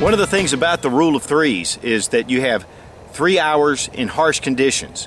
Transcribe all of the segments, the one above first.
One of the things about the rule of threes is that you have 3 hours in harsh conditions,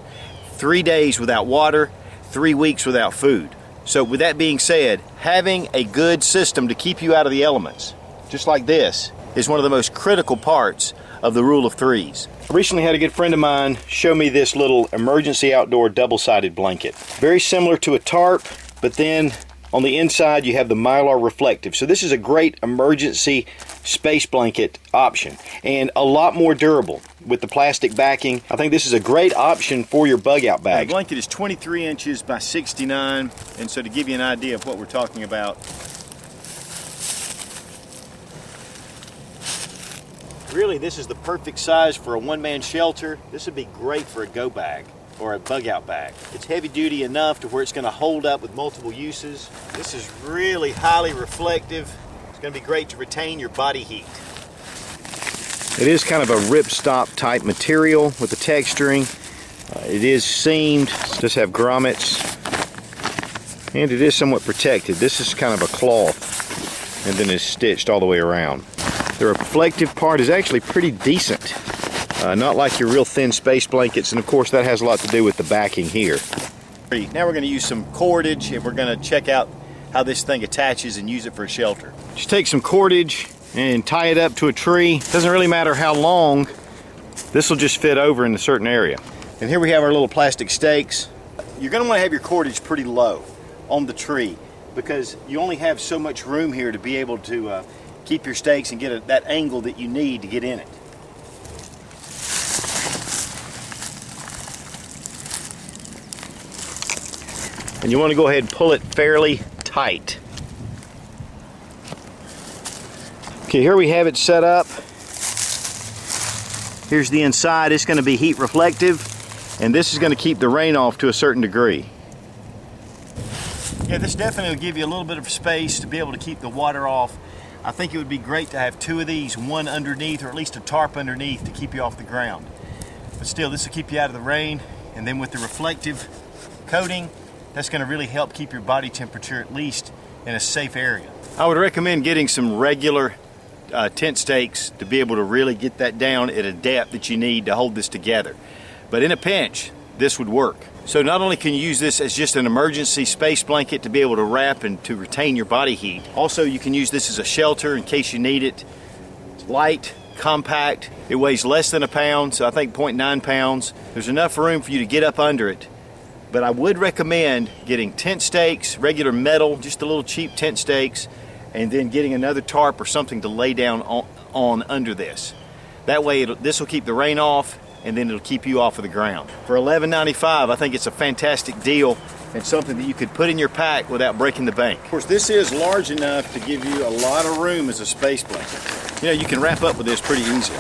3 days without water, 3 weeks without food. So with that being said, having a good system to keep you out of the elements, just like this, is one of the most critical parts of the rule of threes. I recently had a good friend of mine show me this little emergency outdoor double-sided blanket. Very similar to a tarp, but then on the inside you have the Mylar reflective. So this is a great emergency space blanket option and a lot more durable with the plastic backing. I think this is a great option for your bug out bag. The blanket is 23 inches by 69, and so to give you an idea of what we're talking about, really this is the perfect size for a one-man shelter. This would be great for a go bag or a bug out bag. It's heavy duty enough to where it's going to hold up with multiple uses. This is really highly reflective. It's going to be great to retain your body heat. It is kind of a ripstop type material with the texturing. It is seamed, it does have grommets, and it is somewhat protected. This is kind of a cloth and then it's stitched all the way around. The reflective part is actually pretty decent. Not like your real thin space blankets, and of course that has a lot to do with the backing here. Now we're going to use some cordage and we're going to check out how this thing attaches and use it for a shelter. Just take some cordage and tie it up to a tree. Doesn't really matter how long, this will just fit over in a certain area. And here we have our little plastic stakes. You're going to want to have your cordage pretty low on the tree because you only have so much room here to be able to keep your stakes and get that angle that you need to get in it. And you want to go ahead and pull it fairly tight. Okay, here we have it set up. Here's the inside. It's going to be heat reflective, and this is going to keep the rain off to a certain degree. Yeah, this definitely will give you a little bit of space to be able to keep the water off. I think it would be great to have 2 of these, one underneath or at least a tarp underneath to keep you off the ground. But still, this will keep you out of the rain, and then with the reflective coating, that's going to really help keep your body temperature at least in a safe area. I would recommend getting some regular tent stakes to be able to really get that down at a depth that you need to hold this together. But in a pinch, this would work. So not only can you use this as just an emergency space blanket to be able to wrap and to retain your body heat, also you can use this as a shelter in case you need it. It's light, compact, it weighs less than a pound, so I think 0.9 pounds. There's enough room for you to get up under it. But I would recommend getting tent stakes, regular metal, just a little cheap tent stakes, and then getting another tarp or something to lay down on under this. That way this will keep the rain off, and then it'll keep you off of the ground. For $11.95, I think it's a fantastic deal and something that you could put in your pack without breaking the bank. Of course, this is large enough to give you a lot of room as a space blanket. You know, you can wrap up with this pretty easily.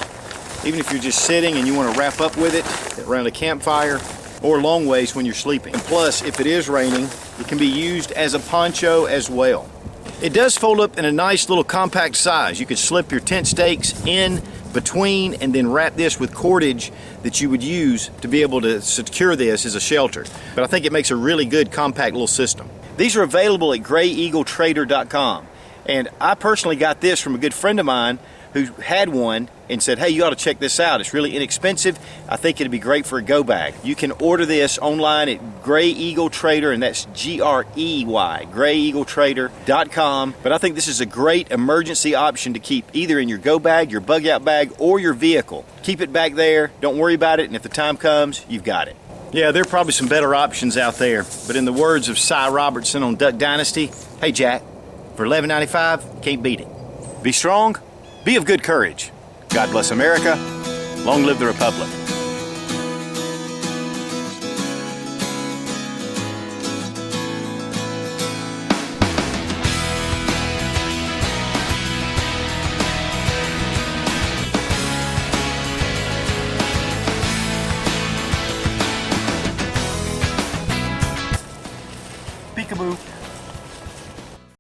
Even if you're just sitting and you want to wrap up with it around a campfire, or long ways when you're sleeping. And plus, if it is raining, it can be used as a poncho as well. It does fold up in a nice little compact size. You could slip your tent stakes in between and then wrap this with cordage that you would use to be able to secure this as a shelter. But I think it makes a really good compact little system. These are available at GrayEagleTrader.com. And I personally got this from a good friend of mine who had one and said, hey, you ought to check this out. It's really inexpensive. I think it'd be great for a go bag. You can order this online at Gray Eagle Trader, and that's G-R-E-Y, GrayEagleTrader.com. But I think this is a great emergency option to keep either in your go bag, your bug out bag, or your vehicle. Keep it back there, don't worry about it, and if the time comes, you've got it. Yeah, there are probably some better options out there, but in the words of Cy Robertson on Duck Dynasty, hey Jack, for $11.95, can't beat it. Be strong, be of good courage. God bless America. Long live the Republic. Peekaboo.